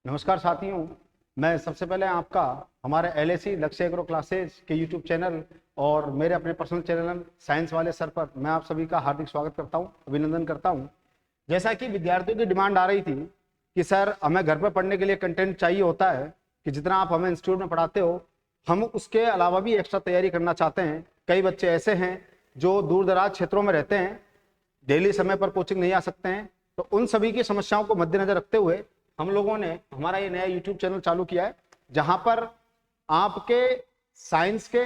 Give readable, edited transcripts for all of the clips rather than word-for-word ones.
नमस्कार साथियों। मैं सबसे पहले आपका हमारे एलएसी लक्ष्य एग्रो क्लासेस के यूट्यूब चैनल और मेरे अपने पर्सनल चैनल साइंस वाले सर पर मैं आप सभी का हार्दिक स्वागत करता हूं, अभिनंदन करता हूं। जैसा कि विद्यार्थियों की डिमांड आ रही थी कि सर हमें घर पर पढ़ने के लिए कंटेंट चाहिए होता है कि जितना आप हमें इंस्टीट्यूट में पढ़ाते हो हम उसके अलावा भी एक्स्ट्रा तैयारी करना चाहते हैं। कई बच्चे ऐसे हैं जो दूर दराज क्षेत्रों में रहते हैं, डेली समय पर कोचिंग नहीं आ सकते हैं, तो उन सभी की समस्याओं को मद्देनजर रखते हुए हम लोगों ने हमारा ये नया यूट्यूब चैनल चालू किया है, जहां पर आपके साइंस के,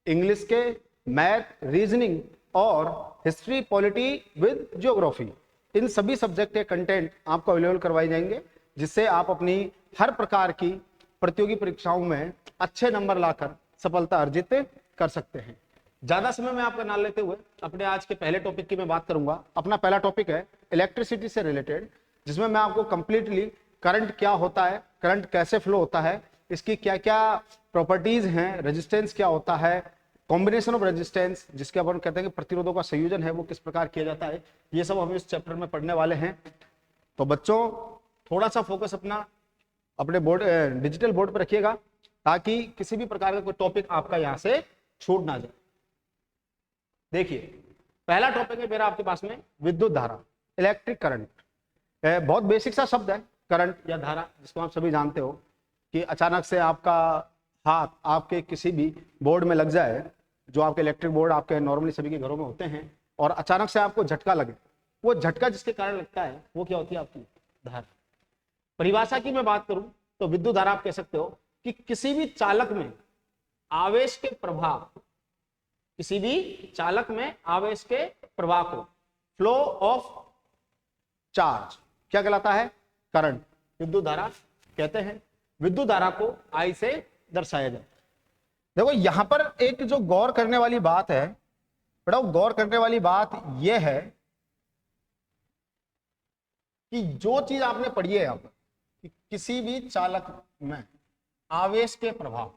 इंग्लिश के, मैथ, रीजनिंग और हिस्ट्री, पॉलिटी विद ज्योग्राफी, इन सभी सब्जेक्ट के कंटेंट आपको अवेलेबल करवाए जाएंगे, जिससे आप अपनी हर प्रकार की प्रतियोगी परीक्षाओं में अच्छे नंबर लाकर सफलता अर्जित कर सकते हैं। ज्यादा समय में आपका ना लेते हुए अपने आज के पहले टॉपिक की मैं बात करूंगा। अपना पहला टॉपिक है इलेक्ट्रिसिटी से रिलेटेड, जिसमें मैं आपको कंप्लीटली करंट क्या होता है, करंट कैसे फ्लो होता है, इसकी क्या क्या प्रॉपर्टीज हैं, रेजिस्टेंस क्या होता है, कॉम्बिनेशन ऑफ रेजिस्टेंस जिसके अपन कहते हैं कि प्रतिरोधों का संयोजन है वो किस प्रकार किया जाता है, ये सब हम इस चैप्टर में पढ़ने वाले हैं। तो बच्चों थोड़ा सा फोकस अपने बोर्ड डिजिटल बोर्ड पर रखिएगा ताकि किसी भी प्रकार का कोई टॉपिक आपका यहाँ से छूट ना जाए। देखिए पहला टॉपिक है मेरा आपके पास में विद्युत धारा, इलेक्ट्रिक करंट। बहुत बेसिक सा शब्द है करंट या धारा, जिसको आप सभी जानते हो कि अचानक से आपका हाथ आपके किसी भी बोर्ड में लग जाए, जो आपके इलेक्ट्रिक बोर्ड आपके नॉर्मली सभी के घरों में होते हैं, और अचानक से आपको झटका लगे, वो झटका जिसके कारण लगता है वो क्या होती है, आपकी धारा। परिभाषा की मैं बात करूं तो विद्युत धारा आप कह सकते हो कि किसी भी चालक में आवेश के प्रभाव, किसी भी चालक में आवेश के प्रवाह को, फ्लो ऑफ चार्ज, क्या कहलाता है, करंट, विद्युत धारा कहते हैं। विद्युत धारा को आई से दर्शाया जाए। देखो यहां पर एक जो गौर करने वाली बात है, बड़ा गौर करने वाली बात यह है कि जो चीज आपने पढ़ी है यहां पर कि किसी भी चालक में आवेश के प्रभाव,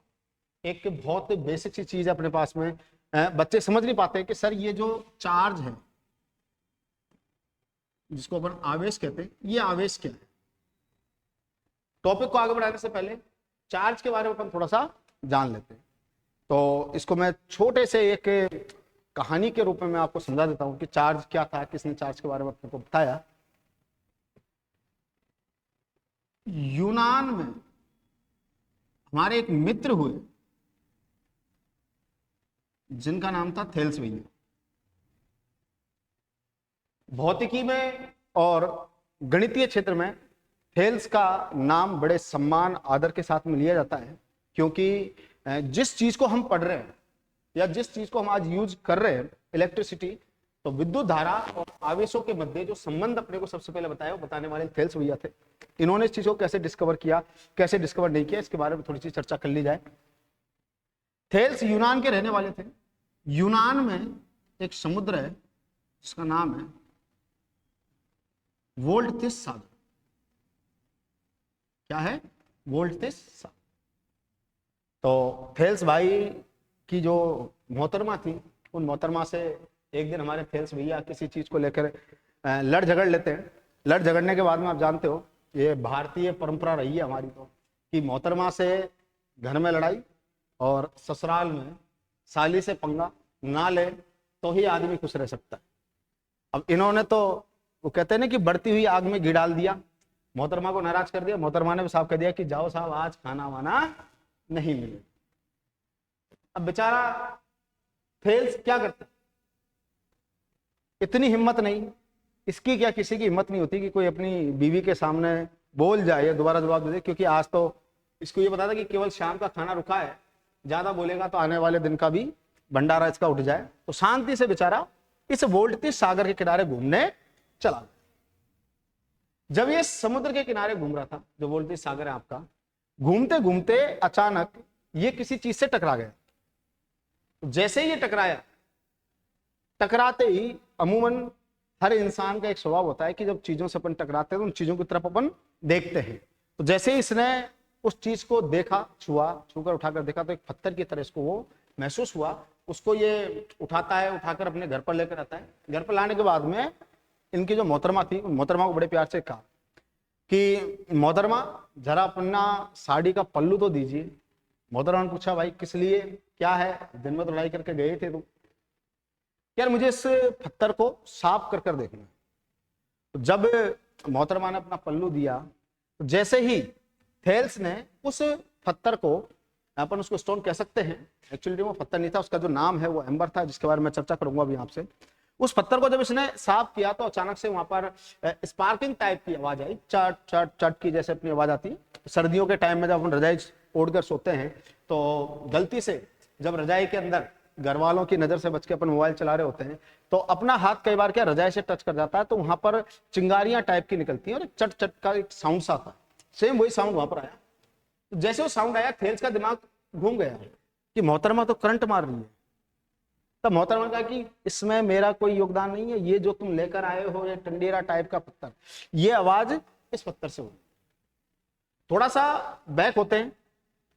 एक बहुत बेसिक सी चीज है अपने पास में। बच्चे समझ नहीं पाते कि सर ये जो चार्ज है जिसको अपन आवेश कहते हैं, ये आवेश क्या है। टॉपिक को आगे बढ़ाने से पहले चार्ज के बारे में अपन थोड़ा सा जान लेते हैं। तो इसको मैं छोटे से एक कहानी के रूप में मैं आपको समझा देता हूं कि चार्ज क्या था, किसने चार्ज के बारे में आपको बताया। यूनान में हमारे एक मित्र हुए जिनका नाम था थेल्स भैया। भौतिकी में और गणितीय क्षेत्र में थेल्स का नाम बड़े सम्मान आदर के साथ में लिया जाता है, क्योंकि जिस चीज को हम पढ़ रहे हैं या जिस चीज को हम आज यूज कर रहे हैं, इलेक्ट्रिसिटी, तो विद्युत धारा और आवेशों के मध्य जो संबंध अपने को सबसे पहले बताया वो बताने वाले थेल्स भैया थे। इन्होंने इस चीज को कैसे डिस्कवर किया, कैसे डिस्कवर नहीं किया, इसके बारे में थोड़ी सी चर्चा कर ली जाए। थेल्स यूनान के रहने वाले थे। यूनान में एक समुद्र है जिसका नाम है वोल्टिस सागर। क्या है, वोल्टिस सागर। तो थेल्स भाई की जो मोहतरमा थी, उन मोहतरमा से एक दिन हमारे थेल्स भैया किसी चीज को लेकर लड़ झगड़ लेते हैं। लड़ झगड़ने के बाद में आप जानते हो ये भारतीय परंपरा रही है हमारी तो, कि मोहतरमा से घर में लड़ाई और ससुराल में साली से पंगा ना ले तो ही आदमी खुश रह सकता है। अब इन्होंने तो वो कहते हैं ना कि बढ़ती हुई आग में घी डाल दिया, मोहतरमा को नाराज कर दिया। मोहतरमा ने भी साफ कह दिया कि जाओ साहब आज खाना वाना नहीं मिले। अब बेचारा थेल्स क्या करता, इतनी हिम्मत नहीं, इसकी क्या किसी की हिम्मत नहीं होती कि कोई अपनी बीवी के सामने बोल जाए या दोबारा जवाब दे दे, क्योंकि आज तो इसको ये बता था कि केवल शाम का खाना रुका है, ज्यादा बोलेगा तो आने वाले दिन का भी भंडारा इसका उठ जाए। तो शांति से बेचारा इस वोल्टिस सागर के किनारे घूमने चला। जब ये समुद्र के किनारे घूम रहा था, जो वोल्टिस सागर है आपका, घूमते घूमते अचानक ये किसी चीज से टकरा गया। जैसे ही ये टकराया, टकराते ही अमूमन हर इंसान का एक स्वभाव होता है कि जब चीजों से अपन टकराते हैं तो उन चीजों की तरफ अपन देखते हैं। तो जैसे ही इसने उस चीज को देखा, छूकर उठाकर देखा, तो एक पत्थर की तरह इसको वो महसूस हुआ। उसको ये उठाता है, उठाकर अपने घर पर लेकर आता है। घर पर लाने के बाद में इनकी जो मोहतरमा थी, मोहतरमा को बड़े प्यार से कहा कि मोहतरमा जरा अपना साड़ी का पल्लू तो दीजिए। मोहतरमा ने पूछा भाई किस लिए, क्या है, दिन में तो लड़ाई करके गए थे तुम। यार मुझे इस पत्थर को साफ कर कर देखना है। तो जब मोहतरमा ने अपना पल्लू दिया तो जैसे ही थेल्स ने उस पत्थर को, अपन उसको स्टोन कह सकते हैं, एक्चुअली वो पत्थर नहीं था, उसका जो नाम है वो एम्बर था, जिसके बारे में चर्चा करूंगा अभी आपसे। उस पत्थर को जब इसने साफ किया तो अचानक से वहां पर स्पार्किंग टाइप की आवाज आई, चट चट चट की जैसे अपनी आवाज आती है। सर्दियों के टाइम में जब अपन रजाई ओढ़कर सोते हैं तो गलती से जब रजाई के अंदर घर वालों की नजर से बच के अपन मोबाइल चला रहे होते हैं तो अपना हाथ कई बार क्या रजाई से टच कर जाता है, तो वहां पर चिंगारियां टाइप की निकलती हैं और चट चट का एक साउंड सा आता है। सेम वही साउंड वहां पर आया। तो जैसे वो साउंड आया थेल्स का दिमाग घूम गया कि मोहतरमा तो करंट मार रही है। तब मोहतरमा ने कहा कि इसमें मेरा कोई योगदान नहीं है, ये जो तुम लेकर आए हो ये टंडेरा टाइप का पत्थर, ये आवाज इस पत्थर से हुई। थोड़ा सा बैक होते हैं,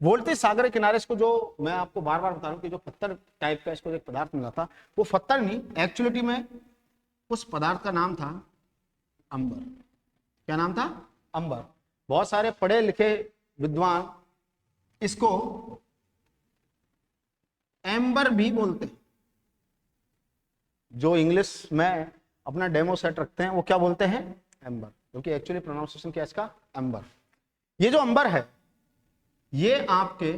वोल्टेज सागर के किनारे, इसको जो मैं आपको बार बार बता रहा हूं कि जो पत्थर टाइप का इसको एक पदार्थ मिला था, वो पत्थर नहीं, एक्चुअलिटी में उस पदार्थ का नाम था अंबर। क्या नाम था? अंबर। बहुत सारे पढ़े लिखे विद्वान इसको एम्बर भी बोलते हैं। जो इंग्लिश में अपना डेमो सेट रखते हैं वो क्या बोलते हैं? एम्बर, क्योंकि एक्चुअली प्रोनाउंसिएशन क्या है इसका? एम्बर। ये जो अंबर है ये आपके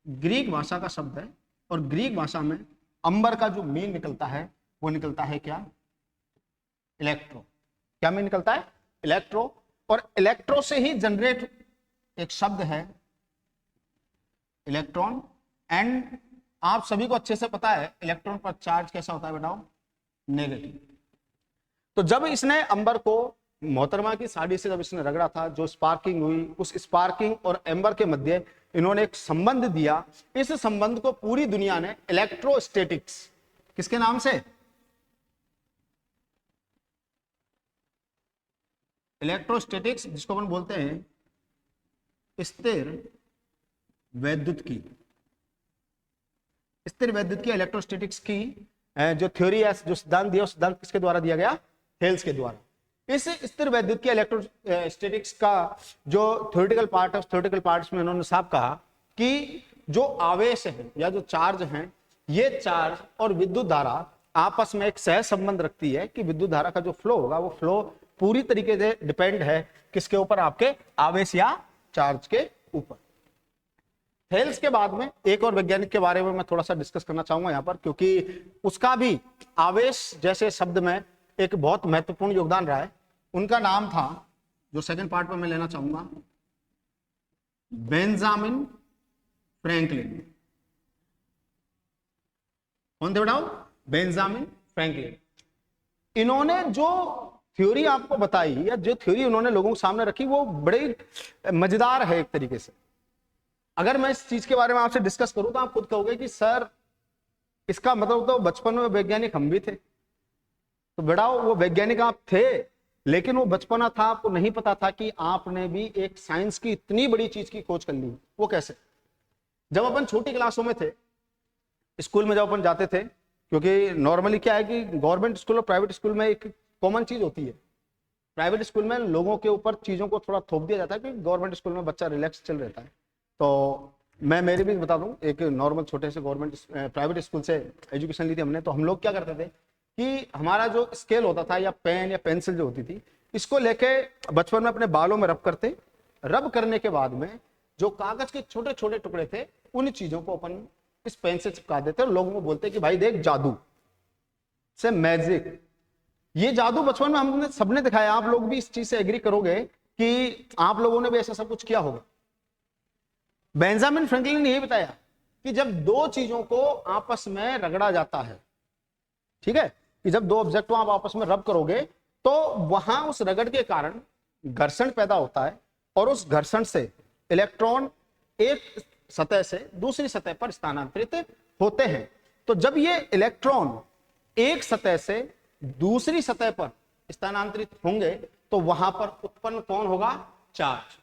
ग्रीक भाषा का शब्द है, और ग्रीक भाषा में अंबर का जो मीन निकलता है वो निकलता है क्या? इलेक्ट्रो। क्या मीन निकलता है? इलेक्ट्रो। और इलेक्ट्रो से ही जनरेट एक शब्द है इलेक्ट्रॉन। एंड आप सभी को अच्छे से पता है इलेक्ट्रॉन पर चार्ज कैसा होता है बेटाओ? नेगेटिव। तो जब इसने अंबर को मोहतरमा की साड़ी से जब इसने रगड़ा था, जो स्पार्किंग हुई, उस स्पार्किंग और एम्बर के मध्य इन्होंने एक संबंध दिया। इस संबंध को पूरी दुनिया ने इलेक्ट्रोस्टैटिक्स, किसके नाम से? इलेक्ट्रोस्टैटिक्स, जिसको अपन बोलते हैं स्थिर वैद्युत की। स्थिर वैद्युत की, इलेक्ट्रोस्टैटिक्स की जो थ्योरी है, जो सिद्धांत दिया, सिद्धांत किसके द्वारा दिया गया? थेल्स के द्वारा। इस स्थिर वैद्युत की इलेक्ट्रोस्टैटिक्स का जो थ्योरेटिकल पार्ट है, उस थ्योरेटिकल पार्ट में उन्होंने साफ कहा कि जो आवेश है या जो चार्ज हैं, ये चार्ज और विद्युत धारा आपस में एक सह संबंध रखती है कि विद्युत धारा का जो फ्लो होगा वो फ्लो पूरी तरीके से डिपेंड है किसके ऊपर? आपके आवेश या चार्ज के ऊपर। थेल्स के बाद में एक और वैज्ञानिक के बारे में मैं थोड़ा सा डिस्कस करना चाहूंगा यहां पर, क्योंकि उसका भी आवेश जैसे शब्द में एक बहुत महत्वपूर्ण योगदान रहा है। उनका नाम था, जो सेकंड पार्ट में मैं लेना चाहूंगा, बेंजामिन फ्रैंकलिन। कौन थे बेटाओ? Benjamin Franklin. इन्होंने जो थ्योरी आपको बताई या जो थ्योरी उन्होंने लोगों के सामने रखी वो बड़ी मजेदार है एक तरीके से। अगर मैं इस चीज के बारे में आपसे डिस्कस करूं तो आप खुद कहोगे कि सर इसका मतलब तो बचपन में वैज्ञानिक हम भी थे। तो बेटा वो वैज्ञानिक आप थे, लेकिन वो बचपना था, आपको नहीं पता था कि आपने भी एक साइंस की इतनी बड़ी चीज की खोज कर ली। वो कैसे? जब अपन छोटी क्लासों में थे, स्कूल में जब अपन जाते थे, क्योंकि नॉर्मली क्या है कि गवर्नमेंट स्कूल और प्राइवेट स्कूल में एक कॉमन चीज होती है। प्राइवेट स्कूल में लोगों के ऊपर चीजों को थोड़ा थोप दिया जाता है, क्योंकि गवर्नमेंट स्कूल में बच्चा रिलैक्स चल रहता है। तो मैं मेरी भी बता दूं, एक नॉर्मल छोटे से गवर्नमेंट प्राइवेट स्कूल से एजुकेशन ली थी हमने। तो हम लोग क्या करते थे कि हमारा जो स्केल होता था या पेन या पेंसिल जो होती थी, इसको लेके बचपन में अपने बालों में रब करते। रब करने के बाद में जो कागज के छोटे छोटे टुकड़े थे, उन चीजों को अपन इस पेन से चिपका देते और लोगों को बोलते कि भाई देख जादू से मैजिक। ये जादू बचपन में हमने सबने दिखाया। आप लोग भी इस चीज से एग्री करोगे कि आप लोगों ने भी ऐसा सब कुछ किया होगा। बेंजामिन फ्रैंकलिन ने यही बताया कि जब दो चीजों को आपस में रगड़ा जाता है, ठीक है, कि जब दो ऑब्जेक्ट को आप आपस में रब करोगे तो वहां उस रगड़ के कारण घर्षण पैदा होता है, और उस घर्षण से इलेक्ट्रॉन एक सतह से दूसरी सतह पर स्थानांतरित होते हैं। तो जब ये इलेक्ट्रॉन एक सतह से दूसरी सतह पर स्थानांतरित होंगे तो वहां पर उत्पन्न कौन होगा? चार्ज,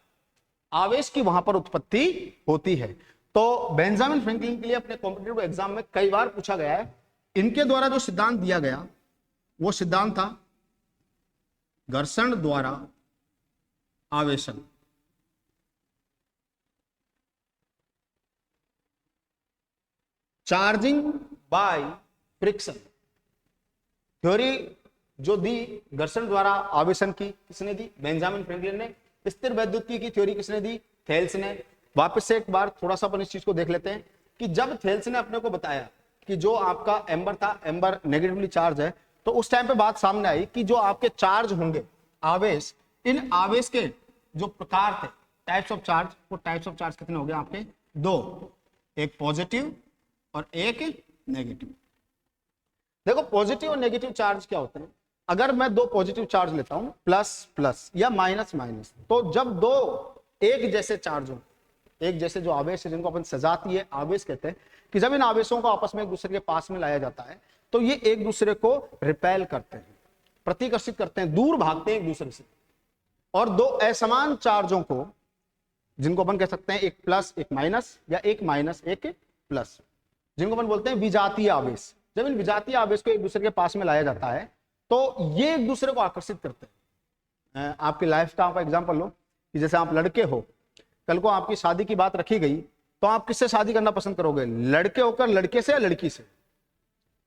आवेश की वहां पर उत्पत्ति होती है। तो बेंजामिन फ्रैंकलिन के लिए अपने कॉम्पिटिटिव एग्जाम में कई बार पूछा गया है। इनके द्वारा जो सिद्धांत दिया गया वो सिद्धांत था घर्षण द्वारा आवेशन। चार्जिंग बाय फ्रिक्शन, थ्योरी जो दी घर्षण द्वारा आवेशन की, किसने दी? बेंजामिन फ्रैंकलिन ने। स्थिर वैद्युतीय की थ्योरी किसने दी? थेल्स ने। वापस से एक बार थोड़ा सा अपन इस चीज को देख लेते हैं कि जब थेल्स ने अपने को बताया कि जो आपका एम्बर था, एम्बर नेगेटिवली चार्ज है, तो उस टाइम पे बात सामने आई कि जो आपके चार्ज होंगे, आवेश, इन आवेश के जो प्रकार थे, टाइप्स ऑफ चार्ज, वो टाइप्स ऑफ चार्ज कितने हो गए आपके? दो, एक पॉजिटिव और एक नेगेटिव। देखो पॉजिटिव और नेगेटिव चार्ज क्या होते हैं? अगर मैं दो पॉजिटिव चार्ज लेता हूं, प्लस प्लस या माइनस माइनस, तो जब दो एक जैसे चार्ज हो, एक जैसे जो आवेश है, जिनको अपन सजातीय आवेश कहते हैं, कि जब इन आवेशों को आपस में एक दूसरे के पास में लाया जाता है तो ये एक दूसरे को रिपेल करते हैं, प्रतिकर्षित करते हैं, दूर भागते हैं एक दूसरे से। और दो असमान चार्जों को, जिनको अपन कह सकते हैं एक प्लस एक माइनस या एक माइनस एक प्लस, जिनको अपन बोलते हैं विजातीय आवेश, जब इन विजातीय आवेश को एक दूसरे के पास में लाया जाता है तो ये एक दूसरे को आकर्षित करते हैं। आपकी लाइफ का आप एग्जांपल लो कि जैसे आप लड़के हो, कल को आपकी शादी की बात रखी गई, तो आप किससे शादी करना पसंद करोगे? लड़के होकर लड़के से या लड़की से?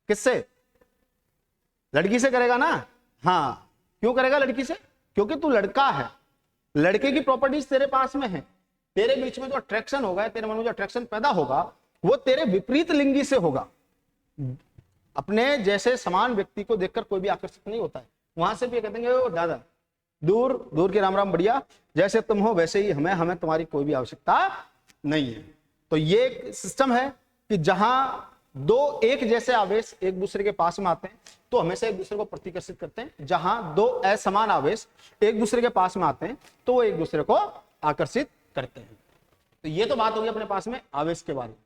किससे? लड़की से करेगा ना? हाँ, क्यों करेगा लड़की से? क्योंकि तू लड़का है, लड़के की प्रॉपर्टीज तेरे पास में है, तेरे बीच में जो अट्रैक्शन होगा, तेरे मन में जो अट्रैक्शन पैदा होगा, वो तेरे विपरीत लिंगी से होगा। अपने जैसे समान व्यक्ति को देखकर कोई भी आकर्षित नहीं होता है। वहां से भी कहते हैं ओ दादा, दूर दूर के राम राम, बढ़िया, जैसे तुम हो वैसे ही हमें तुम्हारी कोई भी आवश्यकता नहीं है। तो ये एक सिस्टम है कि जहां दो एक जैसे आवेश एक दूसरे के पास में आते हैं तो हमेशा एक दूसरे को प्रतिकर्षित करते हैं, जहां दो असमान आवेश एक दूसरे के पास में आते हैं तो वो एक दूसरे को आकर्षित करते हैं। तो ये तो बात होगी अपने पास में आवेश के बारे में।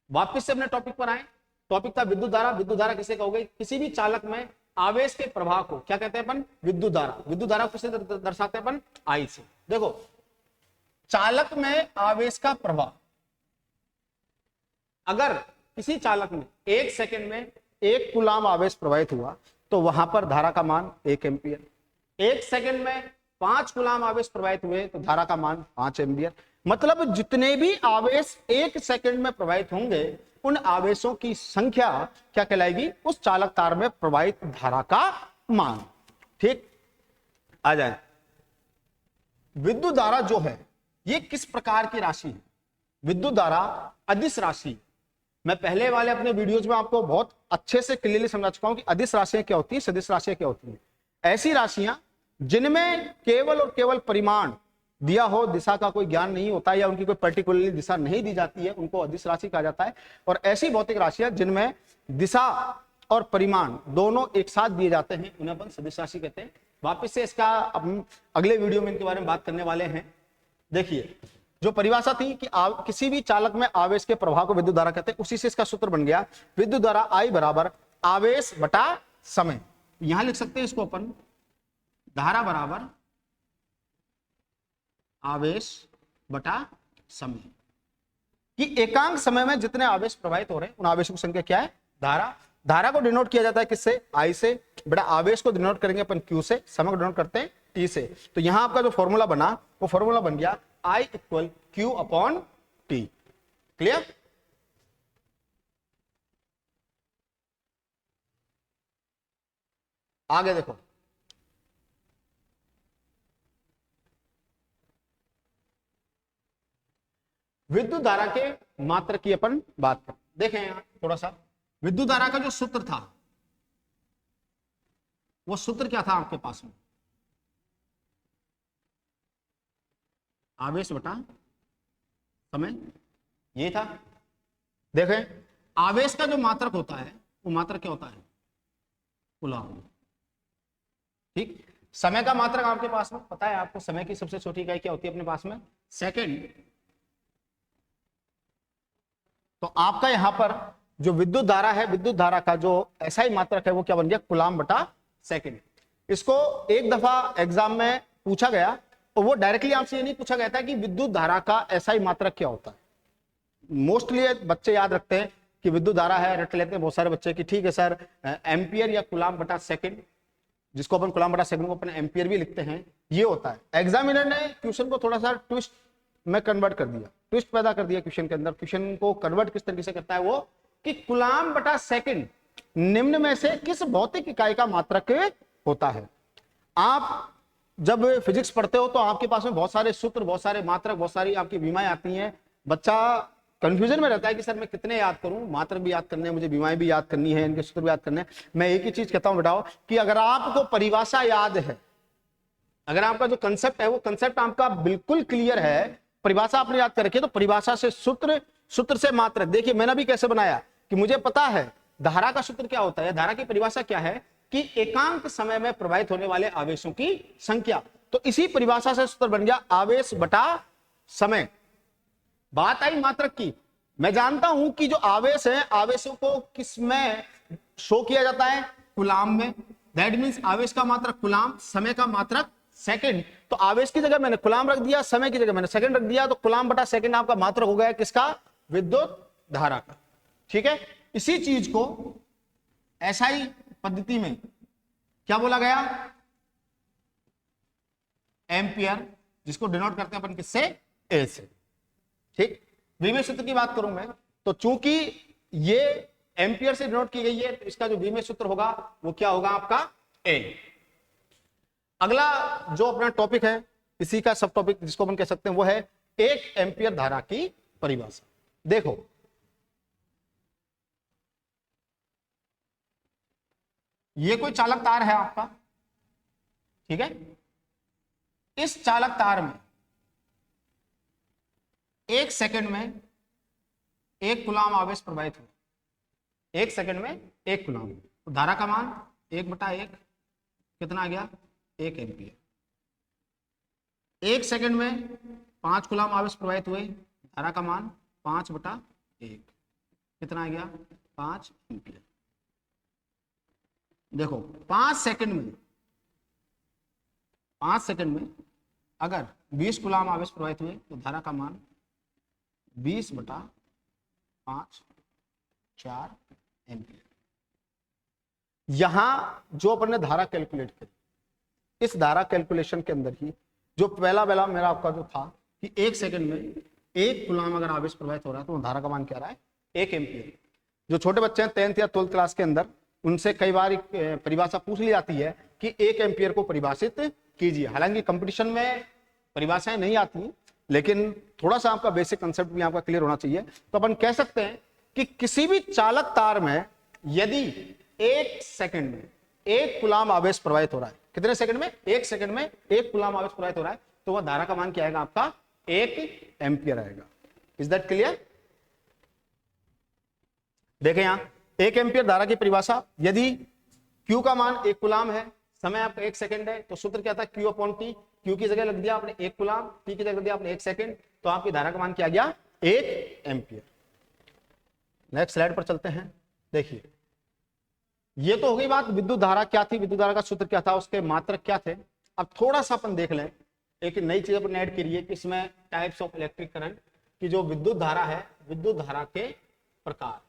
वापिस से अपने टॉपिक पर आए। टॉपिक था विद्युत धारा। विद्युत धारा किसे कहोगे? किसी भी चालक में आवेश के प्रवाह को क्या कहते हैं अपन? विद्युत धारा। विद्युत धारा किसे दर्शाते हैं अपन? आई से। देखो, चालक में आवेश का प्रवाह, अगर किसी चालक में 1 सेकंड में 1 कूलाम आवेश प्रवाहित हुआ तो वहां पर धारा का मान 1 एम्पियर। 1 सेकंड में 5 कूलाम आवेश प्रवाहित हुए तो धारा का मान 5 एम्पियर। मतलब जितने भी आवेश 1 सेकंड में प्रवाहित होंगे, उन आवेशों की संख्या क्या कहलाएगी? उस चालक तार में प्रवाहित धारा का मान। ठीक, आ जाए। विद्युत धारा जो है ये किस प्रकार की राशि है? विद्युत धारा अदिश राशि। मैं पहले वाले अपने वीडियोज में आपको बहुत अच्छे से क्लियरली समझा चुका हूं कि अदिश राशियां क्या होती है, सदिश राशियां क्या होती हैं। ऐसी राशियां जिनमें केवल और केवल परिमाण दिया हो, दिशा का कोई ज्ञान नहीं होता है या उनकी कोई पर्टिकुलरली दिशा नहीं दी जाती है, उनको अदिश राशि कहा जाता है। और ऐसी भौतिक राशियां जिनमें दिशा और परिमाण दोनों एक साथ दिए जाते हैं, उन्हें अपन सदिश राशि कहते हैं। वापिस से इसका अगले वीडियो में इनके बारे में बात करने वाले हैं। देखिए, जो परिभाषा थी कि किसी भी चालक में आवेश के प्रवाह को विद्युत धारा कहते हैं, उसी से इसका सूत्र बन गया विद्युत धारा I बराबर आवेश बटा समय। यहां लिख सकते हैं इसको अपन, धारा बराबर आवेश बटा समय, कि एकांक समय में जितने आवेश प्रवाहित हो रहे हैं उन आवेशों की संख्या क्या है? धारा। धारा को डिनोट किया जाता है किससे? I से। बड़ा आवेश को डिनोट करेंगे अपन Q से, समय को डिनोट करते हैं T से। तो यहां आपका जो फॉर्मूला बना वो फॉर्मूला बन गया I equal Q upon T। Clear? आगे देखो, विद्युत धारा के मात्रक की अपन बात करें। देखें यहां थोड़ा सा, विद्युत धारा का जो सूत्र था वो सूत्र क्या था आपके पास में? आवेश बटा समय, ये था। देखें, आवेश का जो मात्रक होता है वो मात्रक क्या होता है? कूलॉम। ठीक, समय का मात्रक आपके पास में पता है आपको, समय की सबसे छोटी इकाई क्या होती है अपने पास में? सेकंड। तो आपका यहां पर जो विद्युत धारा है, विद्युत धारा का जो SI मात्रक है वो क्या बन गया? कूलॉम बटा सेकंड। इसको एक दफा एग्जाम में पूछा गया और वो डायरेक्टली आपसे ये नहीं पूछा गया था कि विद्युत धारा का SI मात्रक क्या होता है। मोस्टली बच्चे याद रखते हैं कि विद्युत धारा है, रट लेते हैं बहुत सारे बच्चे कि ठीक है सर एम्पियर या कूलॉम बटा सेकंड। जिसको अपन कूलम बटा सेकंड को अपन एम्पियर भी लिखते हैं, ये होता है। एग्जामिनर ने क्वेश्चन को थोड़ा सा ट्विस्ट में कन्वर्ट कर दिया, ट्विस्ट पैदा कर दिया क्वेश्चन के अंदर। क्वेश्चन को कन्वर्ट किस तरीके से करता है वो, कि कूलम बटा सेकंड निम्न में से किस भौतिक इकाई का मात्रक होता है। आप जब फिजिक्स पढ़ते हो तो आपके पास में बहुत सारे सूत्र, बहुत सारे मात्रक, बहुत सारी आपकी विमाएं आती हैं। बच्चा कंफ्यूजन में रहता है कि सर मैं कितने याद करूं, मात्रक भी याद करने हैं, मुझे विमाएं भी याद करनी है, इनके सूत्र भी याद करने हैं। मैं एक ही चीज कहता हूं बेटाओ कि अगर आपको परिभाषा याद है, अगर आपका जो कंसेप्ट है वो कंसेप्ट आपका बिल्कुल क्लियर है, परिभाषा आपने याद कर रखी है, तो परिभाषा से सूत्र, सूत्र से मात्रक। देखिए मैंने भी कैसे बनाया कि मुझे पता है धारा का सूत्र क्या होता है, धारा की परिभाषा क्या है कि एकांक समय में प्रवाहित होने वाले आवेशों की संख्या। तो इसी परिभाषा से सूत्र बन गया आवेश बटा समय। बात आई मात्रक की। मैं जानता हूं कि जो आवेश है, आवेशों को किस में शो किया जाता है, कूलम में। दैट मींस आवेश का मात्रक कूलम, समय का मात्रक सेकंड। तो आवेश की जगह मैंने कूलम रख दिया, समय की जगह मैंने सेकंड रख दिया, तो कूलम बटा सेकंड आपका मात्रक हो गया किसका, विद्युत धारा का। ठीक है, इसी चीज को एसआई पद्धति में क्या बोला गया, एम्पियर, जिसको डिनोट करते हैं अपन किससे, ए से। ठीक, विमेय सूत्र की बात करूं मैं तो चूंकि ये एम्पियर से डिनोट की गई है, तो इसका जो विमेय सूत्र होगा वो क्या होगा आपका, ए। अगला जो अपना टॉपिक है, इसी का सब टॉपिक जिसको अपन कह सकते हैं वो है एक एम्पियर धारा की परिभाषा। देखो ये कोई चालक तार है आपका, ठीक है। इस चालक तार में 1 सेकंड में 1 कूलम आवेश प्रवाहित हो, 1 सेकंड में 1 कूलम। तो धारा का मान 1/1 कितना आ गया, 1 एम्पियर। 1 सेकंड में 5 कूलम आवेश प्रवाहित हुए, धारा का मान 5/1 कितना आ गया, 5 एम्पियर। देखो 5 सेकंड में अगर 20 कूलम आवेश प्रवाहित हुए तो धारा का मान 20/5 4 एम्पियर। यहां जो अपन ने धारा कैलकुलेट करी, इस धारा कैलकुलेशन के अंदर ही जो पहला मेरा आपका जो था कि 1 सेकंड में 1 कूलम अगर आवेश प्रवाहित हो रहा है तो धारा का मान क्या रहा है, 1 एम्पियर। जो छोटे बच्चे हैं 10th या 12th क्लास के अंदर, उनसे कई बार परिभाषा पूछ ली जाती है कि 1 एम्पियर को परिभाषित कीजिए। हालांकि कंपटीशन में परिभाषाएं नहीं आती, लेकिन थोड़ा सा आपका बेसिक कंसेप्ट भी आपका क्लियर होना चाहिए। तो अपन कह सकते हैं कि किसी भी चालक तार में यदि 1 सेकंड में 1 कूलम आवेश प्रवाहित हो रहा है, कितने सेकंड में, 1 सेकंड में 1 कूलम आवेश प्रवाहित हो रहा है, तो वह धारा का मान क्या आएगा आपका, 1 एम्पियर आएगा। Is that clear? देखें यहां 1 एम्पियर धारा की परिभाषा, यदि Q का मान 1 कूलम है, समय आपका 1 सेकंड है, तो सूत्र क्या था, Q/T। Q की जगह लग दिया आपने 1 कूलम, T की जगह लग दिया आपने 1 सेकंड, तो आपकी धारा का मान क्या आ गया, 1 एम्पियर। नेक्स्ट स्लाइड पर चलते हैं। देखिए ये तो हो गई बात विद्युत धारा क्या थी, विद्युत धारा का सूत्र क्या था, उसके मात्रक क्या थे। अब थोड़ा सा अपन देख लें, एक नई चीज अपन ऐड करिए कि इसमें टाइप्स ऑफ इलेक्ट्रिक करंट की जो विद्युत धारा है, विद्युत धारा के प्रकार।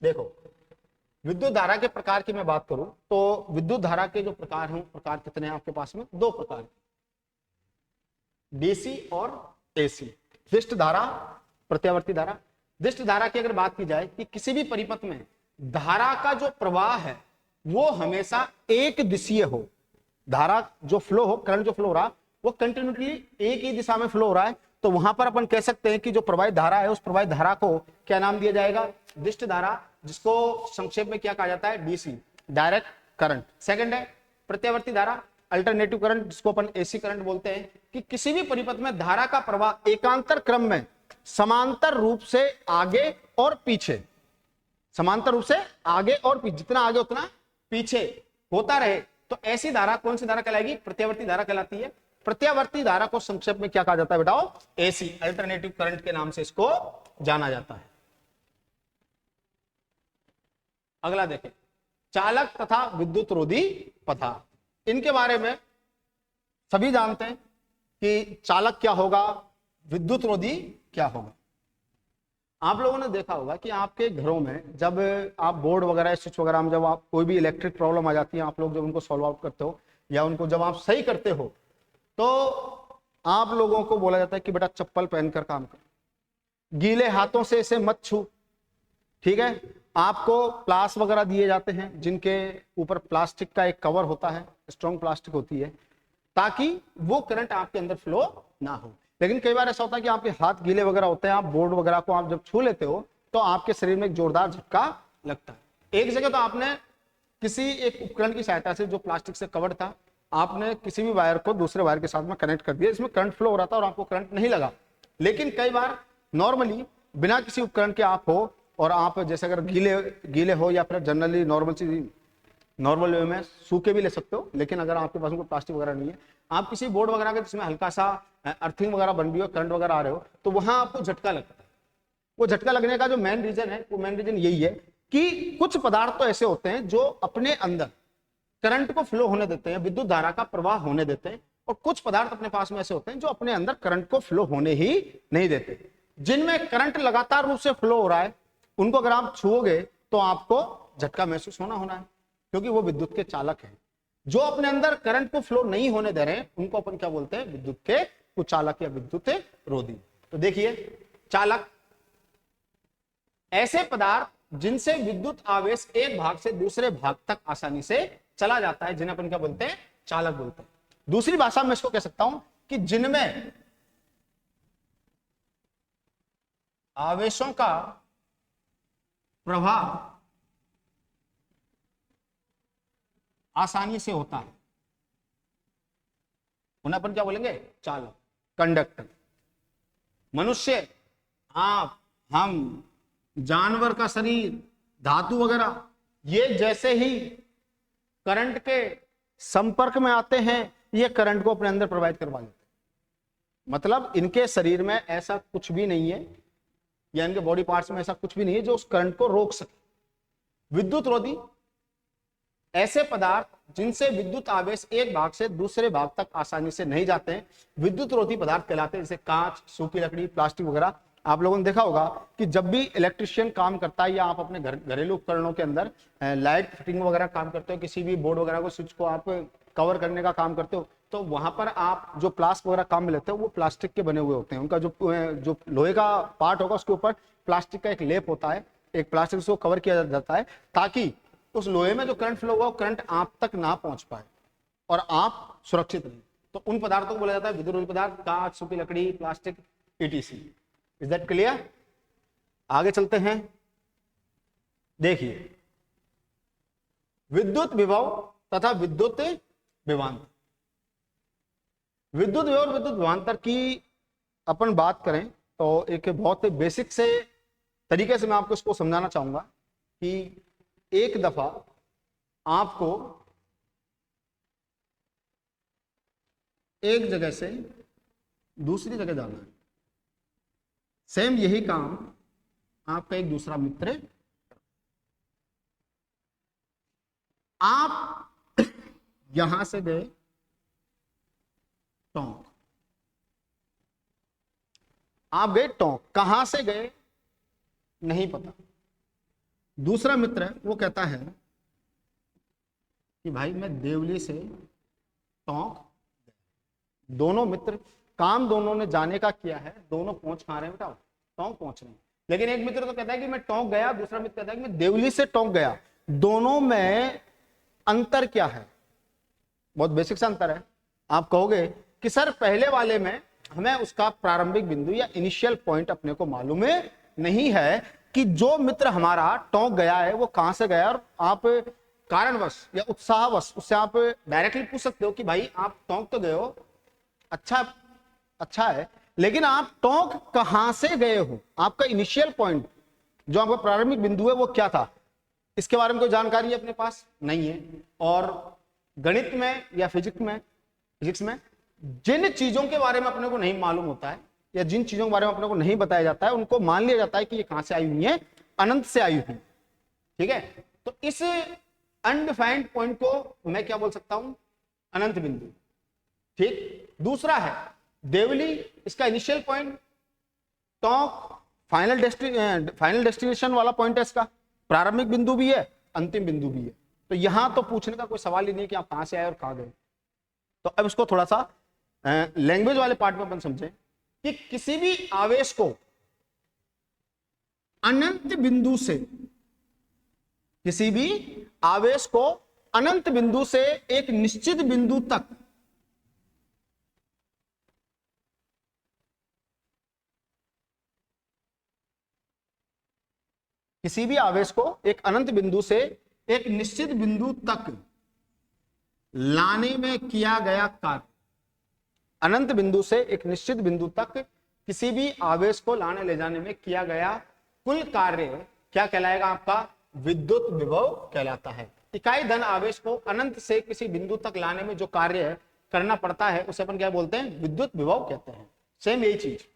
देखो विद्युत धारा के प्रकार की मैं बात करूं तो विद्युत धारा के जो प्रकार हैं, प्रकार कितने हैं आपके पास में, 2 प्रकार, डीसी और एसी। दिष्ट धारा, प्रत्यावर्ती धारा। दिष्ट धारा की अगर बात की जाए कि किसी भी परिपथ में धारा का जो प्रवाह है वो हमेशा एक दिशीय हो, धारा जो फ्लो हो, करंट जो फ्लो हो रहा वो कंटिन्यूटी एक ही दिशा में फ्लो हो रहा है, तो वहां पर अपन कह सकते हैं कि जो प्रवाहित धारा है उस प्रवाहित धारा को क्या नाम दिया जाएगा, दिष्ट धारा, जिसको संक्षेप में क्या कहा जाता है, डीसी, डायरेक्ट करंट। सेकंड है प्रत्यावर्ती धारा, अल्टरनेटिव करंट, जिसको अपन एसी करंट बोलते हैं, कि किसी भी परिपथ में धारा का प्रवाह एकांतर क्रम में समांतर रूप से आगे और पीछे, समांतर रूप से आगे और पीछे, जितना आगे उतना पीछे होता रहे, तो ऐसी धारा कौन सी धारा कहलाएगी, प्रत्यावर्ती धारा कहलाती है। प्रत्यावर्ती धारा को संक्षेप में क्या कहा जाता है बेटाओ, एसी, अल्टरनेटिव करंट के नाम से इसको जाना जाता है। अगला देखें, चालक तथा विद्युत रोधी पदार्थ। इनके बारे में सभी जानते हैं कि चालक क्या होगा, विद्युत रोधी क्या होगा। आप लोगों ने देखा होगा कि आपके घरों में जब आप बोर्ड वगैरह स्विच वगैरह में जब आप कोई भी इलेक्ट्रिक प्रॉब्लम आ जाती है, आप लोग जब उनको सॉल्व आउट करते हो या उनको जब आप सही करते हो, तो आप लोगों को बोला जाता है कि बेटा चप्पल पहनकर काम कर, गीले हाथों से इसे मत छू, ठीक है। आपको प्लास वगैरह दिए जाते हैं जिनके ऊपर प्लास्टिक का एक कवर होता है, स्ट्रॉन्ग प्लास्टिक होती है, ताकि वो करंट आपके अंदर फ्लो ना हो। लेकिन कई बार ऐसा होता है कि आपके हाथ गीले वगैरह होते हैं, आप बोर्ड वगैरह को आप जब छू लेते हो तो आपके शरीर में एक जोरदार झटका लगता है। एक जगह तो आपने किसी एक उपकरण की सहायता से जो प्लास्टिक से कवर्ड था, आपने किसी भी वायर को दूसरे वायर के साथ में कनेक्ट कर दिया, इसमें करंट फ्लो हो रहा था और आपको करंट नहीं लगा। लेकिन कई बार नॉर्मली बिना किसी उपकरण के आप हो और आप जैसे अगर गीले हो या फिर जनरली नॉर्मल वे में सूखे भी ले सकते हो, लेकिन अगर आपके पास कोई प्लास्टिक वगैरह नहीं है, आप किसी बोर्ड वगैरह के जिसमें हल्का सा अर्थिंग वगैरह बन रही हो, करंट वगैरह आ रहे हो, तो वहां आपको झटका लगता है। वो झटका लगने का जो मेन रीजन है, वो मेन रीजन यही है कि कुछ पदार्थ तो ऐसे होते हैं जो अपने अंदर करंट को फ्लो होने देते हैं, विद्युत धारा का प्रवाह होने देते हैं, और कुछ पदार्थ अपने पास में ऐसे होते हैं जो अपने अंदर करंट को फ्लो होने ही नहीं देते। जिनमें करंट लगातार रूप से फ्लो हो रहा है, उनको अगर आप छुओगे तो आपको झटका महसूस होना है, क्योंकि वो विद्युत के चालक हैं। जो अपने अंदर करंट को फ्लो नहीं होने दे रहे हैं, उनको अपन क्या बोलते हैं? विद्युत के कुचालक या विद्युत रोधी। तो देखिए, चालक ऐसे पदार्थ जिनसे विद्युत आवेश एक भाग से दूसरे भाग तक आसानी से चला जाता है, जिन्हें अपन क्या बोलते हैं? चालक बोलते हैं। दूसरी भाषा में इसको कह सकता हूं कि जिनमें आवेशों का प्रवाह आसानी से होता है, उन्हें अपन क्या बोलेंगे? चालक, कंडक्टर। मनुष्य, आप, हम, जानवर का शरीर, धातु वगैरह, ये जैसे ही करंट के संपर्क में आते हैं, ये करंट को अपने अंदर प्रवाहित करवा लेते हैं। मतलब इनके शरीर में ऐसा कुछ भी नहीं है, या इनके बॉडी पार्ट्स में ऐसा कुछ भी नहीं है जो उस करंट को रोक सके। विद्युत रोधी ऐसे पदार्थ जिनसे विद्युत आवेश एक भाग से दूसरे भाग तक आसानी से नहीं जाते हैं, विद्युत रोधी पदार्थ कहलाते हैं, जैसे कांच, सूखी लकड़ी, प्लास्टिक वगैरह। आप लोगों ने देखा होगा कि जब भी इलेक्ट्रिशियन काम करता है या आप अपने घरेलू उपकरणों के अंदर लाइट फिटिंग वगैरह काम करते हो, किसी भी बोर्ड वगैरह को, स्विच को आप कवर करने का काम करते हो, तो वहां पर आप जो प्लास्टिक वगैरह काम में लेते हो, वो प्लास्टिक के बने हुए होते हैं। उनका जो लोहे का पार्ट होगा, उसके ऊपर प्लास्टिक का एक लेप होता है, एक प्लास्टिक से कवर किया जाता है, ताकि उस लोहे में जो करंट फ्लो होगा, करंट आप तक ना पहुंच पाए और आप सुरक्षित रहें। तो उन पदार्थों को बोला जाता है विद्युत रोधी पदार्थ, कांच, सूखी लकड़ी, plastic, ETC। Is that clear? आगे चलते हैं। देखिए, विद्युत विभव तथा विद्युत विभवांतर। विद्युत विभव और विद्युत विभवांतर की अपन बात करें तो एक बहुत बेसिक से तरीके से मैं आपको इसको समझाना चाहूंगा कि एक दफा आपको एक जगह से दूसरी जगह जाना है, सेम यही काम आपका एक दूसरा मित्र, आप यहां से गए टोंक, आप गए टोंक, कहां से गए नहीं पता। दूसरा मित्र है, वो कहता है कि भाई मैं देवली से टोंक गया। दोनों मित्र, काम दोनों ने जाने का किया है, दोनों पहुंच कहां रहे हैं? बताओ, टोंक पहुंच रहे हैं। लेकिन एक मित्र तो कहता है कि मैं टोंक गया, दूसरा मित्र कहता है कि मैं देवली से टोंक गया। दोनों में अंतर क्या है? बहुत बेसिक सा अंतर है। आप कहोगे कि सर पहले वाले में हमें उसका प्रारंभिक बिंदु या इनिशियल पॉइंट अपने को मालूम है नहीं है कि जो मित्र हमारा टोंक गया है वो कहां से गया, और आप कारणवश या उत्साहवश उससे आप डायरेक्टली पूछ सकते हो कि भाई आप टोंक तो गए हो, अच्छा है, लेकिन आप टोंक कहां से गए हो? आपका इनिशियल पॉइंट, जो आपका प्रारंभिक बिंदु है, वो क्या था? इसके बारे में कोई जानकारी अपने पास नहीं है। और गणित में या फिजिक्स में जिन चीजों के बारे में अपने को नहीं मालूम होता है या जिन चीजों के बारे में अपने को नहीं बताया जाता है, उनको मान लिया जाता है कि ये कहां से आई हुई है? अनंत से आई हुई। ठीक है, तो इस अनडिफाइंड पॉइंट को मैं क्या बोल सकता हूं? अनंत बिंदु। ठीक। दूसरा है देवली, इसका initial point Tonk final destination वाला पॉइंट है इसका, प्रारंभिक बिंदु भी है, अंतिम बिंदु भी है। तो यहां तो पूछने का कोई सवाल ही नहीं कि आप कहां से आए और कहां गए। तो अब इसको थोड़ा सा लैंग्वेज वाले पार्ट में अपन समझें कि किसी भी आवेश को अनंत बिंदु से, किसी भी आवेश को अनंत बिंदु से एक निश्चित बिंदु तक किसी भी आवेश को एक अनंत बिंदु से एक निश्चित बिंदु तक लाने में किया गया कार्य, अनंत बिंदु से एक निश्चित बिंदु तक किसी भी आवेश को लाने ले जाने में किया गया कुल कार्य क्या कहलाएगा? आपका विद्युत विभव कहलाता है। इकाई धन आवेश को अनंत से किसी बिंदु तक लाने में जो कार्य करना पड़ता है उसे अपन क्या बोलते हैं? विद्युत विभव कहते हैं। सेम यही चीज।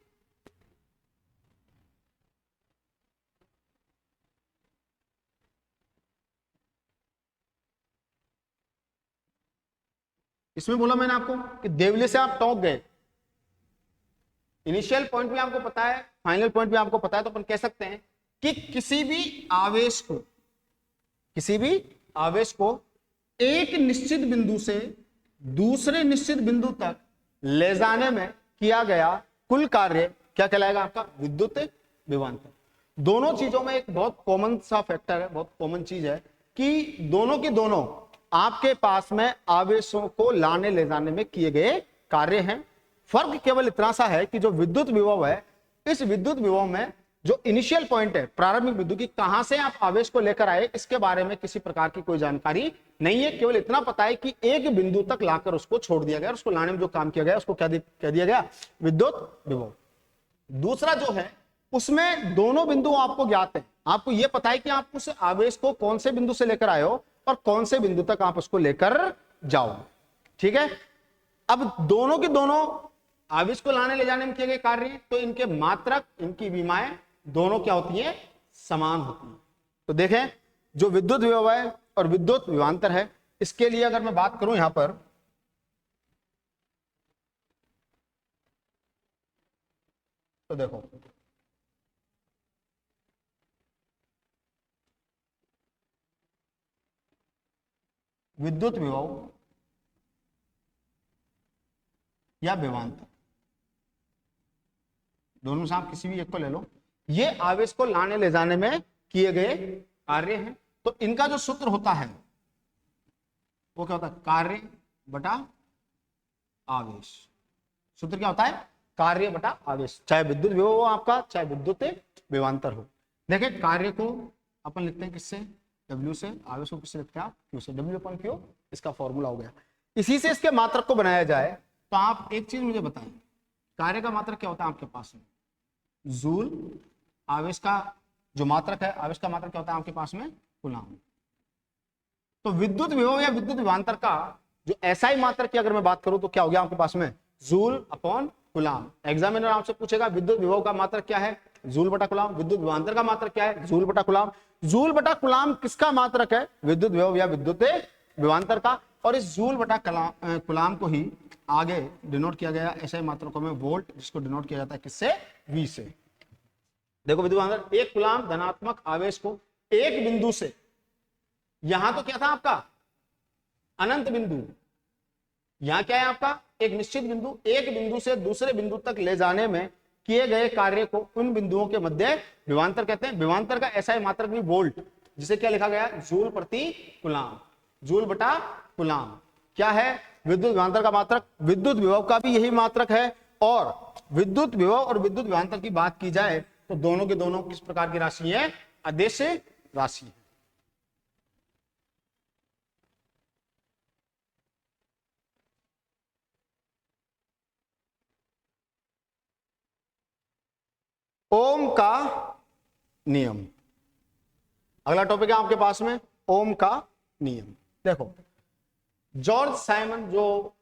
इसमें बोला मैंने आपको कि देवली से आप टोंक गए, इनिशियल पॉइंट भी आपको पता है, फाइनल पॉइंट भी आपको पता है, तो अपन कह सकते हैं कि किसी भी आवेश को एक निश्चित बिंदु से दूसरे निश्चित बिंदु तक ले जाने में किया गया कुल कार्य क्या कहलाएगा? आपका विद्युत विभवांतर। दोनों चीजों में एक बहुत कॉमन सा फैक्टर है, बहुत कॉमन चीज है कि दोनों के दोनों आपके पास में आवेशों को लाने ले जाने में किए गए कार्य हैं। फर्क केवल इतना सा है कि जो विद्युत विभव है, इस विद्युत विभव में जो इनिशियल पॉइंट है, प्रारंभिक बिंदु की, कहां से आप आवेश को लेकर आए, इसके बारे में किसी प्रकार की कोई जानकारी नहीं है। केवल इतना पता है कि एक बिंदु तक लाकर उसको छोड़ दिया गया, उसको लाने में जो काम किया गया उसको क्या कह दिया गया? विद्युत विभव। दूसरा जो है उसमें दोनों बिंदु आपको ज्ञात है, आपको यह पता है कि आप उस आवेश को कौन से बिंदु से लेकर आए हो और कौन से बिंदु तक आप उसको लेकर जाओ। ठीक है। अब दोनों के दोनों आवेश को लाने ले जाने में किए गए कार्य, तो इनके मात्रक, इनकी विमाएं दोनों क्या होती हैं? समान होती हैं। तो देखें, जो विद्युत विभव है और विद्युत विभवांतर है, इसके लिए अगर मैं बात करूं यहां पर, तो देखो विद्युत विभव या विभवांतर, दोनों से आप किसी भी एक को ले लो, ये आवेश को लाने ले जाने में किए गए कार्य हैं। तो इनका जो सूत्र होता है वो क्या होता है? कार्य बटा आवेश। सूत्र क्या होता है? कार्य बटा आवेश, चाहे विद्युत विभव हो आपका, चाहे विद्युत विभवांतर हो। देखिए, कार्य को अपन लिखते हैं किससे? W से। आवेश को किससे लिखते हैं आप? Q से। W/Q इसका फॉर्मूला हो गया। इसी से इसके मात्रक को बनाया जाए तो आप एक चीज मुझे बताएं, कार्य का मात्रक क्या होता है आपके पास में? जूल। आवेश का जो मात्रक है, आवेश का मात्रक क्या होता है आपके पास में? कूलाम। तो विद्युत विभव या विद्युत विभवांतर का जो SI मात्रक की अगर मैं बात करूं तो क्या हो गया आपके पास में? Joule upon coulomb. एग्जामिनर आपसे पूछेगा विद्युत विभव का मात्रक क्या है? जूल बटा कूलाम। विद्युत विभवांतर का मात्रक क्या है? जूल बटा कूलाम। जूल बटा कूलाम किसका मात्रक है? विद्युत विभव या विद्युत विभवांतर का। और इस जूल बटा कूलाम को ही आगे डिनोट किया गया SI मात्रकों में वोल्ट, जिसको डिनोट किया जाता है किससे? V से। देखो विद्युत विभवांतर, एक कूलाम धनात्मक आवेश को एक बिंदु से, यहां तो क्या था आपका? अनंत बिंदु। यहां क्या है आपका? एक निश्चित बिंदु। एक बिंदु से दूसरे बिंदु तक ले जाने में किए गए कार्य को उन बिंदुओं के मध्य विभवांतर कहते हैं। विभवांतर का SI मात्रक भी वोल्ट, जिसे क्या लिखा गया? जूल प्रति कूलाम। जूल बटा कूलाम क्या है? विद्युत विभवांतर का मात्रक। विद्युत विभव का भी यही मात्रक है। और विद्युत विभव और विद्युत विभवांतर की बात की जाए तो दोनों के दोनों किस प्रकार की राशि है? आदेश राशि है। ओम का नियम, अगला टॉपिक है आपके पास में, ओम का नियम। देखो, जॉर्ज साइमन जो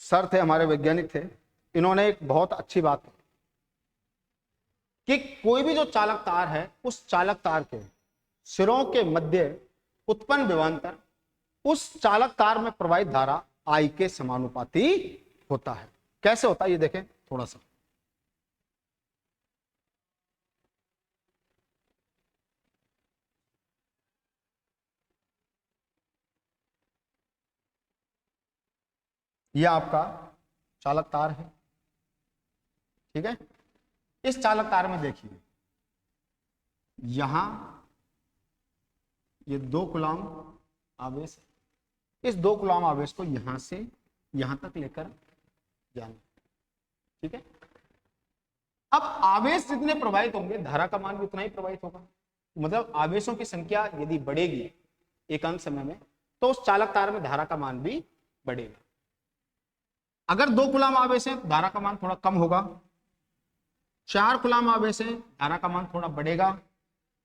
सर थे, हमारे वैज्ञानिक थे, इन्होंने एक बहुत अच्छी बात कि कोई भी जो चालक तार है, उस चालक तार के सिरों के मध्य उत्पन्न विभवांतर उस चालक तार में प्रवाहित धारा I के समानुपाती होता है। कैसे होता है ये देखें थोड़ा सा। ये आपका चालक तार है, ठीक है। इस चालक तार में देखिए यहां ये 2 कूलम आवेश है। इस 2 कूलम आवेश को यहां से यहां तक लेकर जाना, ठीक है। अब आवेश जितने प्रवाहित होंगे धारा का मान भी उतना ही प्रवाहित होगा। मतलब आवेशों की संख्या यदि बढ़ेगी एकांक समय में तो उस चालक तार में धारा का मान भी बढ़ेगा। अगर 2 कूलम आवेश है धारा का मान थोड़ा कम होगा, 4 कूलम आवेश है धारा का मान थोड़ा बढ़ेगा,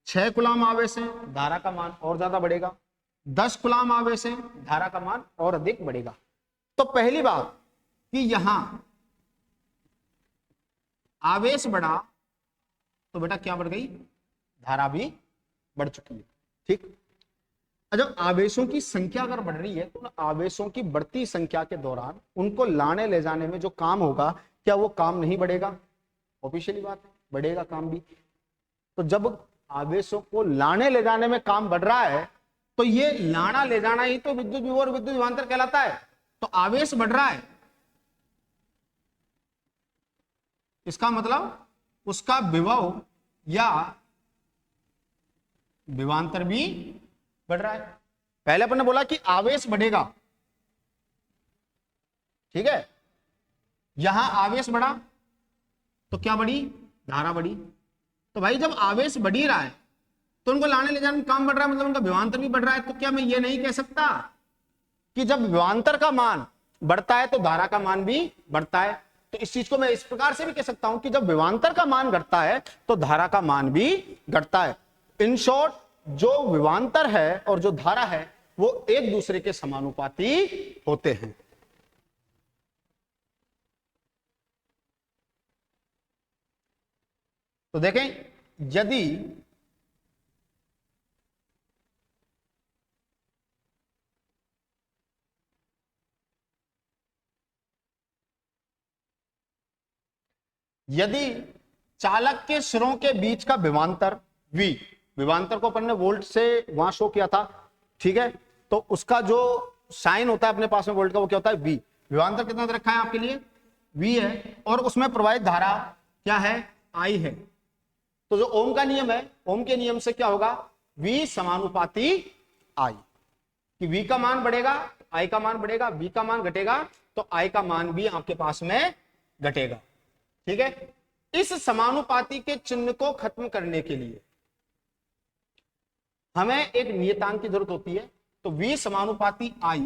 6 कूलम आवेश है धारा का मान और ज्यादा बढ़ेगा, 10 कूलम आवेश है धारा का मान और अधिक बढ़ेगा। तो पहली बात कि यहां आवेश बढ़ा तो बेटा क्या बढ़ गई, धारा भी बढ़ चुकी है, ठीक। जब आवेशों की संख्या अगर बढ़ रही है तो आवेशों की बढ़ती संख्या के दौरान उनको लाने ले जाने में जो काम होगा क्या वो काम नहीं बढ़ेगा? ऑफिशियली बात है, बढ़ेगा काम भी। तो जब आवेशों को लाने ले जाने में काम बढ़ रहा है तो ये लाना ले जाना ही तो विद्युत विभव और विद्युत विभवांतर कहलाता है। तो आवेश बढ़ रहा है, इसका मतलब उसका विभव या विभवांतर भी बढ़ रहा है। पहले अपन ने बोला कि आवेश बढ़ेगा, ठीक है। यहां आवेश बढ़ा तो क्या बढ़ी, धारा बढ़ी। तो भाई जब आवेश बढ़ ही रहा है तो उनको लाने ले जाने में काम बढ़ रहा है, मतलब उनका विभवांतर भी बढ़ रहा है। तो क्या मैं ये नहीं कह सकता कि जब विभवांतर का मान बढ़ता है तो धारा का मान भी बढ़ता है? तो इस चीज को मैं इस प्रकार से भी कह सकता हूं कि जब विभवांतर का मान घटता है तो धारा का मान भी घटता है। इन शॉर्ट जो विभवांतर है और जो धारा है वो एक दूसरे के समानुपाती होते हैं। तो देखें यदि चालक के सिरों के बीच का विभवांतर V, विभवांतर को अपन ने वोल्ट से वहां शो किया था, ठीक है। तो उसका जो साइन होता है अपने पास में वोल्ट का वो क्या होता है V। विभवांतर कितना दे रखा है आपके लिए, V है, और उसमें प्रवाहित धारा क्या है, I है। तो जो ओम का नियम है, ओम के नियम से क्या होगा, V समानुपाती I, कि V का मान बढ़ेगा I का मान बढ़ेगा, V का मान घटेगा तो I का मान भी आपके पास में घटेगा, ठीक है। इस समानुपाती के चिन्ह को खत्म करने के लिए हमें एक नियतांक की जरूरत होती है। तो V समानुपाती I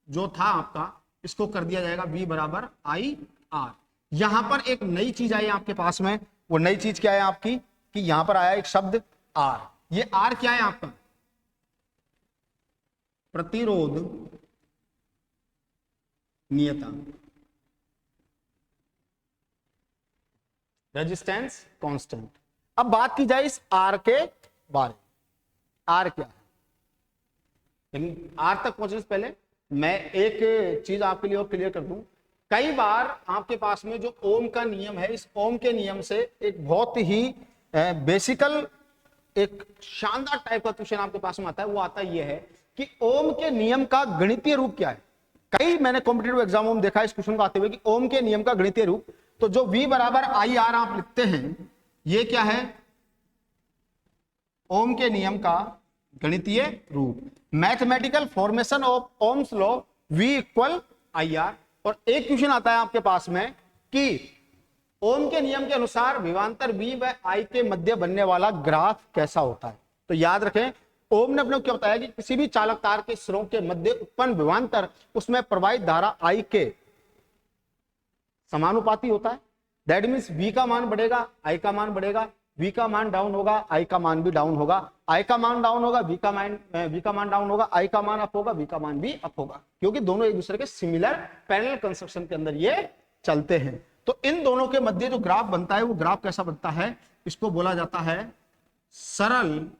जो था आपका, इसको कर दिया जाएगा V बराबर I R। यहां पर एक नई चीज आई आपके पास में, वो नई चीज क्या है आपकी, कि यहां पर आया एक शब्द R। ये R क्या है आपका, प्रतिरोध नियतांक, रेजिस्टेंस कांस्टेंट। अब बात की जाए इस R के बारे में, R क्या है। लेकिन R तक पहुंचने से पहले मैं एक चीज आपके लिए और क्लियर कर दूं। कई बार आपके पास में जो ओम का नियम है, इस ओम के नियम से एक बहुत ही बेसिकल एक शानदार टाइप का क्वेश्चन आपके पास में आता है। वो आता ये है कि ओम के नियम का गणितीय रूप क्या है। कई मैंने कॉम्पिटिटिव एग्जामों में देखा है इस क्वेश्चन को आते हुए कि ओम के नियम का गणितीय रूप। तो जो V बराबर आई आर आप लिखते हैं ये क्या है, ओम के नियम का गणितीय रूप, mathematical formation of Ohm's law V equal I R. और एक क्वेश्चन आता है आपके पास में कि ओम के नियम के अनुसार विभवांतर V व I के मध्य बनने वाला ग्राफ कैसा होता है। तो याद रखें ओम ने अपने को क्या बताया कि किसी भी चालक तार के सिरों के मध्य उत्पन्न विभवांतर उसमें प्रवाहित धारा I के समानुपाती होता है। दैट मीन्स V का मान बढ़ेगा I का मान बढ़ेगा, V का मान डाउन होगा I का मान भी डाउन होगा, I का मान डाउन होगा V का मान डाउन होगा, I का मान अप होगा V का मान भी अप होगा, क्योंकि दोनों एक दूसरे के सिमिलर पैरेलल कंस्ट्रक्शन के अंदर ये चलते हैं। तो इन दोनों के मध्य जो ग्राफ बनता है वो ग्राफ कैसा बनता है, इसको बोला जाता है सरल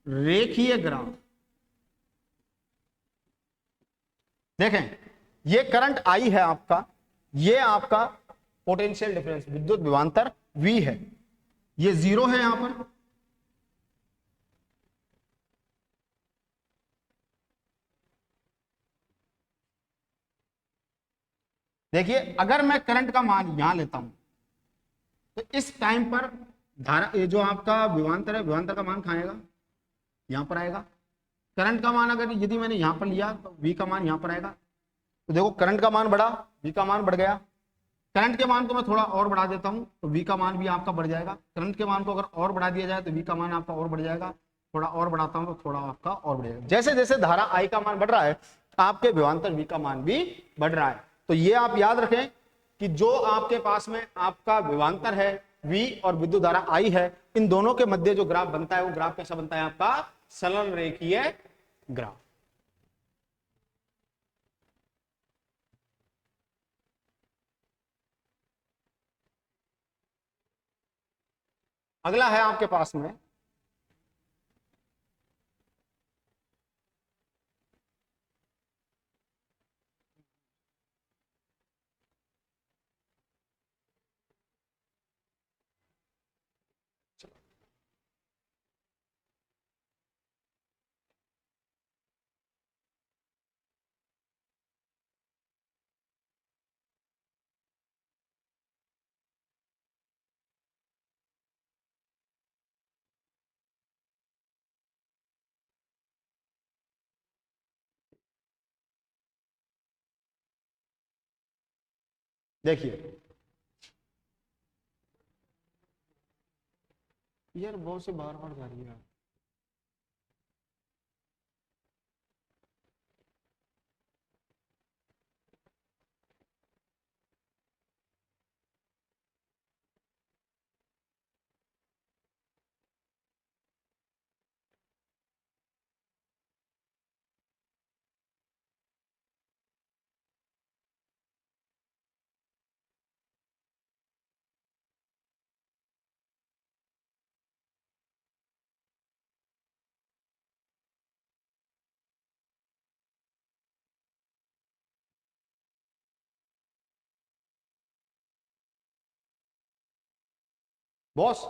रेखीय ग्राफ। देखें ये करंट I है आपका, ये आपका पोटेंशियल डिफरेंस विद्युत विभवांतर V है, ये 0 है यहां पर, देखिए अगर मैं करंट का मान यहां लेता हूं तो इस टाइम पर धारा, ये जो आपका विभवांतर है, विभवांतर का मान कहां आएगा, यहां पर आएगा। करंट का मान अगर यदि मैंने यहां पर लिया तो V का मान यहां पर आएगा। तो देखो करंट का मान बढ़ा, V का मान बढ़ गया। करंट के मान को मैं थोड़ा और बढ़ा देता हूं तो V का मान भी आपका बढ़ जाएगा। करंट के मान को अगर और बढ़ा दिया जाए तो V का मान आपका और बढ़ जाएगा। थोड़ा और बढ़ाता हूं तो थोड़ा आपका और बढ़ेगा। जैसे जैसे धारा I का मान बढ़ रहा है आपके विभवांतर V का मान भी बढ़ रहा है। तो ये आप याद रखें कि जो आपके पास में आपका विभवांतर है V और विद्युत धारा I है, इन दोनों के मध्य जो ग्राफ बनता है वो ग्राफ कैसा बनता है आपका, सरल रेखीय ग्राफ। अगला है आपके पास में देखिए यार बहुत से बार बार जा रही है। बॉस